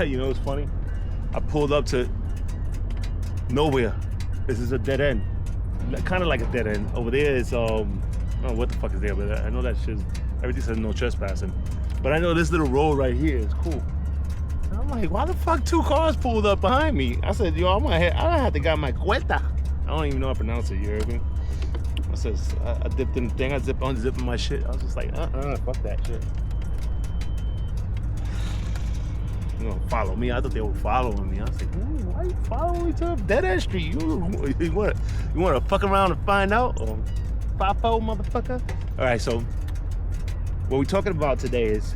You know what's funny? I pulled up to nowhere. This is a dead end. Kind of like a dead end. Over there is, I don't know what the fuck is there, but I know that shit, everything says no trespassing. But I know this little road right here is cool. And I'm like, why the fuck 2 cars pulled up behind me? I said, yo, I have to get my cuenta. I don't even know how to pronounce it, you heard me? I says, I dipped in the thing, I unzipping my shit. I was just like, fuck that shit. You know, follow me. I thought they were following me. I was like, why you following me to a dead end street? You want to fuck around and find out? Or Papo, motherfucker? All right, so what we're talking about today is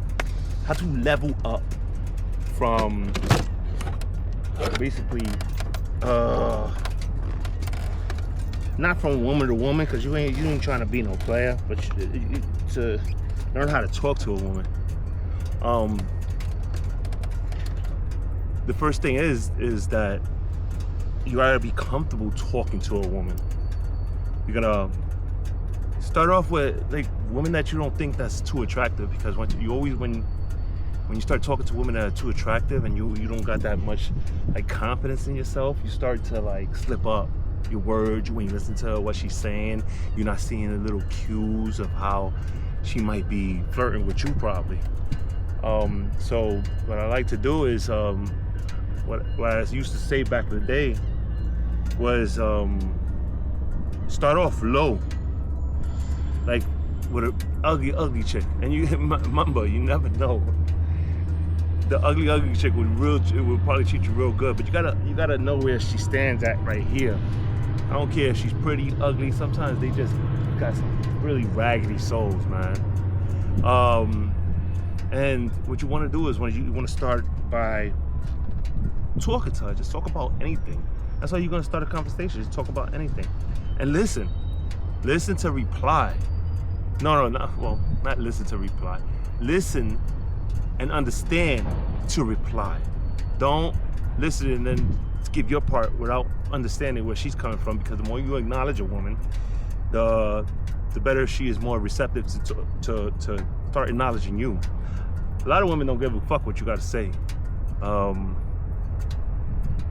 how to level up from basically, not from woman to woman, because you ain't trying to be no player, but to learn how to talk to a woman. The first thing is that you gotta be comfortable talking to a woman. You're gonna start off with like women that you don't think that's too attractive, because when you start talking to women that are too attractive and you don't got that much like confidence in yourself, you start to like slip up your words. You ain't listen to her, what she's saying. You're not seeing the little cues of how she might be flirting with you probably. So what I like to do is what I used to say back in the day was start off low, like with an ugly chick, and you remember, you never know. The ugly chick would probably treat you real good, but you gotta know where she stands at right here. I don't care if she's pretty, ugly. Sometimes they just got some really raggedy souls, man. And what you want to do is you want to start by talking to her. Just talk about anything. That's how you're going to start a conversation. Just talk about anything. And listen to reply. Not listen to reply. Listen and understand to reply. Don't listen and then give your part without understanding where she's coming from, because the more you acknowledge a woman, the better she is more receptive to start acknowledging you. A lot of women don't give a fuck what you got to say.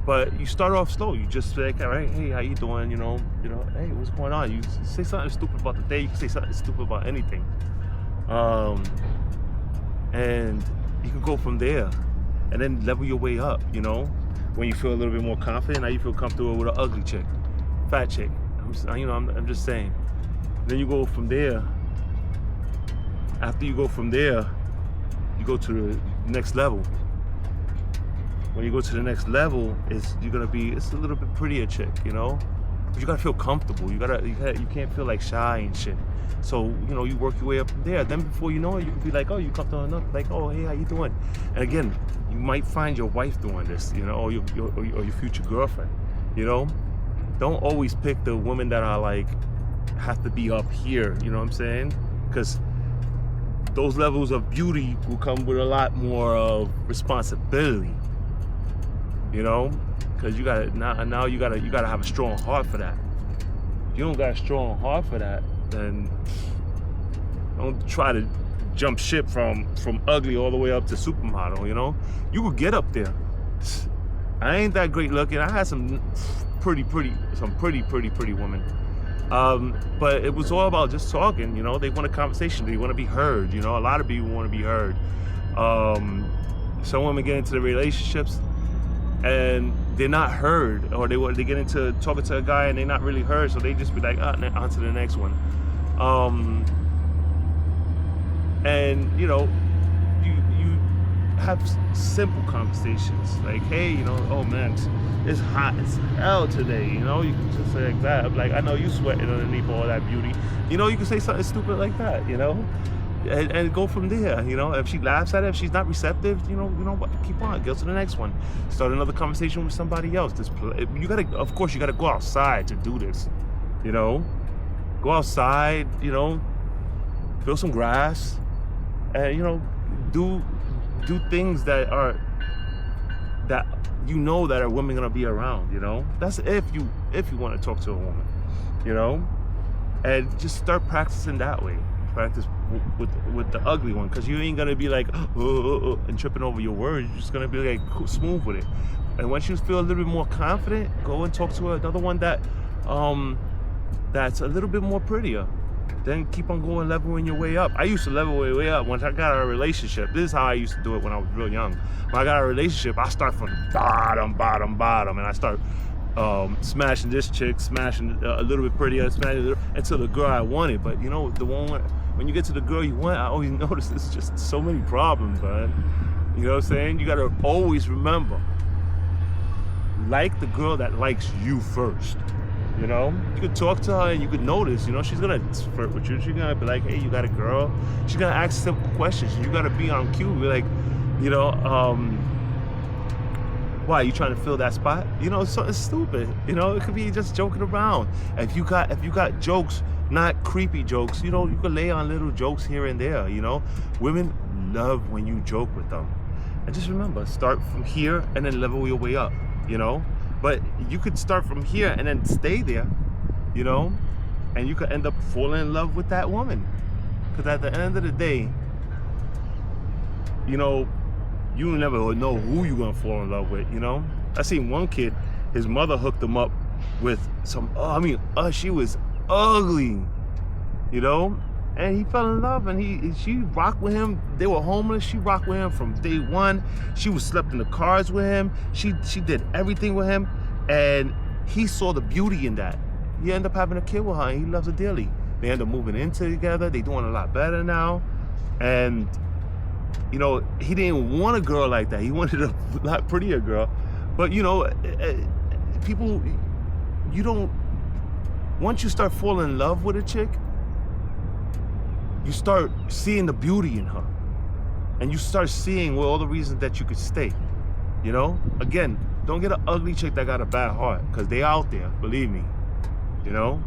But you start off slow. You just say, all right, hey, how you doing? You know, hey, what's going on? You say something stupid about the day. You can say something stupid about anything. And you can go from there and then level your way up, you know? When you feel a little bit more confident, now you feel comfortable with an ugly chick, fat chick. I'm just saying. Then you go from there. After you go from there, you go to the next level. When you go to the next level, it's a little bit prettier chick, you know? But you gotta feel comfortable. You can't feel like shy and shit. So, you know, you work your way up from there. Then before you know it, you can be like, oh, you comfortable enough, like, oh, hey, how you doing? And again, you might find your wife doing this, you know, or your future girlfriend, you know? Don't always pick the women that are like, have to be up here, you know what I'm saying? Because those levels of beauty will come with a lot more of responsibility, you know? Because you gotta have a strong heart for that. If you don't got a strong heart for that, then don't try to jump ship from ugly all the way up to supermodel, you know? You will get up there. I ain't that great looking. I had some pretty women. But it was all about just talking, you know? They want a conversation. They want to be heard, you know? A lot of people want to be heard. Some women get into the relationships and they're not heard, or they get into talking to a guy and they're not really heard, so they just be like, on to the next one. And you know, you have simple conversations like, hey, you know, oh man, it's hot as hell today, you know? You can just say like that. I'm like, I know you sweating underneath all that beauty, you know? You can say something stupid like that, you know, and go from there. You know, if she laughs at it, if she's not receptive, you know what, keep on, go to the next one, start another conversation with somebody else. Of course you gotta go outside to do this, you know? Go outside, you know, feel some grass, and, you know, do things that you know that are women gonna be around, you know? That's if you want to talk to a woman, you know? And just start practicing that way. Practice with the ugly one, because you ain't gonna be like and tripping over your words. You're just gonna be like smooth with it. And once you feel a little bit more confident, go and talk to another one that's a little bit more prettier. Then keep on going, leveling your way up. I used to level my way up once I got a relationship. This is how I used to do it when I was real young. When I got a relationship, I start from the bottom, and I start smashing this chick, smashing a little bit prettier, smashing until the girl I wanted. But you know, the one when you get to the girl you want, I always notice there's just so many problems, man. You know what I'm saying? You gotta always remember, like the girl that likes you first. You know, you could talk to her and you could notice, you know, she's gonna flirt with you. She's gonna be like, hey, you got a girl? She's gonna ask simple questions. You gotta be on cue. Be like, you know, why, you trying to fill that spot? You know, something stupid. You know, it could be just joking around. If you got jokes, not creepy jokes, you know, you could lay on little jokes here and there, you know. Women love when you joke with them. And just remember, start from here and then level your way up, you know. But you could start from here and then stay there, you know, and you could end up falling in love with that woman. Because at the end of the day, you know, you never know who you're gonna fall in love with, you know. I seen one kid, his mother hooked him up with some, she was ugly, you know, and he fell in love, and she rocked with him. They were homeless. She rocked with him from day one. She was slept in the cars with him. She did everything with him, and he saw the beauty in that. He ended up having a kid with her, and he loves her dearly. They ended up moving in together. They doing a lot better now, and you know, he didn't want a girl like that. He wanted a lot prettier girl. But you know, people, you don't. Once you start falling in love with a chick, you start seeing the beauty in her, and you start seeing all the reasons that you could stay. You know, again, don't get an ugly chick that got a bad heart, because they out there, believe me. You know,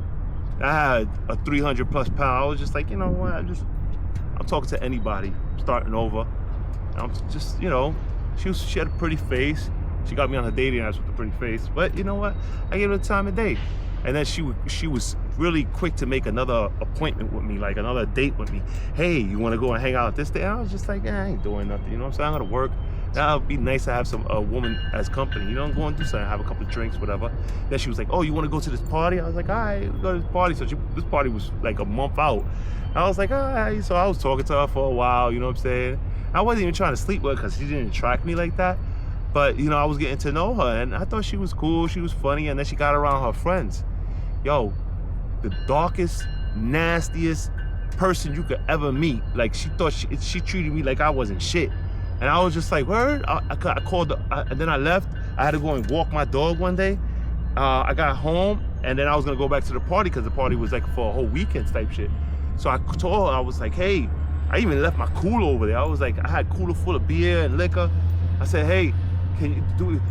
I had a 300 plus pound. I was just like, you know what, I'm talking to anybody, starting over. I'm just, you know, she had a pretty face. She got me on her dating apps with a pretty face, but you know what, I gave her the time of day. And then she was really quick to make another appointment with me, like another date with me. Hey, you want to go and hang out this day? I was just like, I ain't doing nothing. You know what I'm saying? I'm gonna work. That would be nice to have a woman as company. You know, go and do something, have a couple of drinks, whatever. Then she was like, oh, you want to go to this party? I was like, all right, we'll go to this party. So this party was like a month out. I was like, all right. So I was talking to her for a while. You know what I'm saying? I wasn't even trying to sleep with her because she didn't attract me like that. But you know, I was getting to know her, and I thought she was cool. She was funny, and then she got around her friends. Yo, the darkest, nastiest person you could ever meet. Like, she thought she treated me like I wasn't shit. And I was just like, word? I called and then I left. I had to go and walk my dog one day. I got home, and then I was gonna go back to the party, because the party was like for a whole weekend type shit. So I told her, I was like, hey, I even left my cooler over there. I was like, I had a cooler full of beer and liquor. I said, hey, can you do it?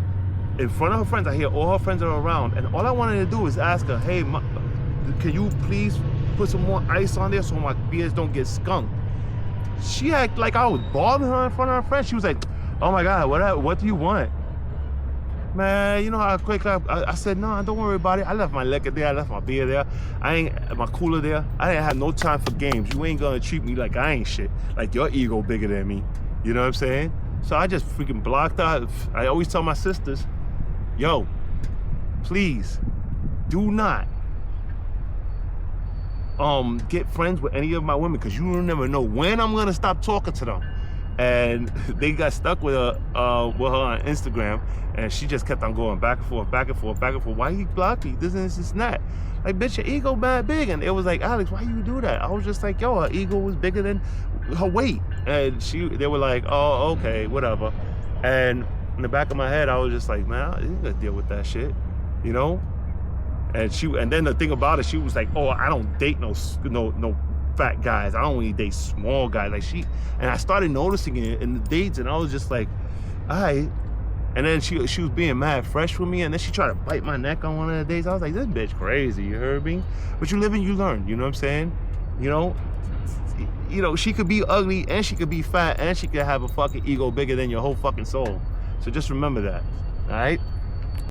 In front of her friends, I hear all her friends are around, and all I wanted to do is ask her, hey, can you please put some more ice on there so my beers don't get skunked? She acted like I was bothering her in front of her friends. She was like, oh my God, what do you want? Man, you know how quick I said, no, don't worry about it. I left my liquor there, I left my beer there, my cooler there. I didn't have no time for games. You ain't gonna treat me like I ain't shit, like your ego bigger than me. You know what I'm saying? So I just freaking blocked out. I always tell my sisters, yo, please do not get friends with any of my women, because you never know when I'm gonna stop talking to them. And they got stuck with her on Instagram, and she just kept on going back and forth, back and forth, back and forth. Why you block me? This and that. Like, bitch, your ego bad big. And it was like, Alex, why you do that? I was just like, yo, her ego was bigger than her weight. And they were like, oh, okay, whatever. And in the back of my head, I was just like, man, I ain't gonna deal with that shit, you know? And then the thing about it, she was like, oh, I don't date no fat guys. I don't really date small guys. Like, and I started noticing it in the dates, and I was just like, all right. And then she was being mad fresh with me, and then she tried to bite my neck on one of the days. I was like, this bitch crazy, you heard me? But you live and you learn, you know what I'm saying? You know, she could be ugly, and she could be fat, and she could have a fucking ego bigger than your whole fucking soul. So just remember that, all right?